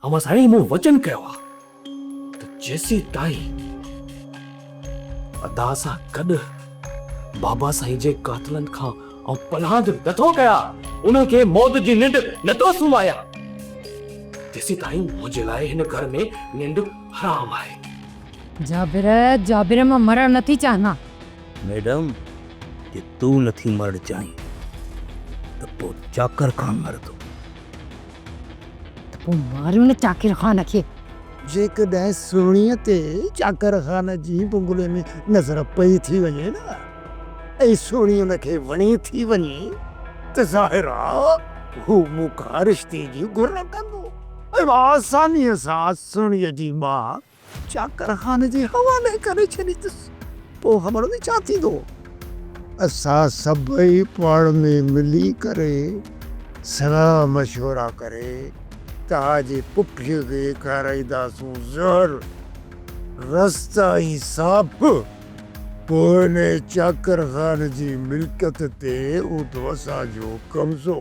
अमा साईं मूं वचन कयो आहे त जेसी ताईं अदा सां गॾु बाबा साईं जे कातलनि खां ऐं पनाह नथो कया, उनखे मौत जी निंड नथो सुम्हाया, तेसी ताईं मुंहिंजे लाइ हिन घर में निंड हराम आहे। जाबिर मां मरण नथी चाहियां। मैडम जे तू नथी मरण चाहीं त पोइ चाकर खान मरंदो। त पोइ मारियो न चाकिर ख़ान खे। जेकॾहिं सुहिणीअ ते चाकर खान जी बुंगले में नज़र पई थी वञे न ऐं सुहिणी उनखे वणी थी वञे त ज़ाहिर आहे हू मूंखां रिश्ते जी घुर कंदो ऐं आसानीअ सां सुहिणीअ जी मां चाकर खान जे हवाले करे छॾींदुसि। पोइ ख़बर न छा थींदो। असां सभई पाण में मिली करे सलाह मशवरा करे तव्हांजे पुफीअ खे खाराईंदासूं ज़हर, रस्ता ई साफ़। पोइ चाकर खान जी मिल्कियत ते उहो असांजो कब्ज़ो।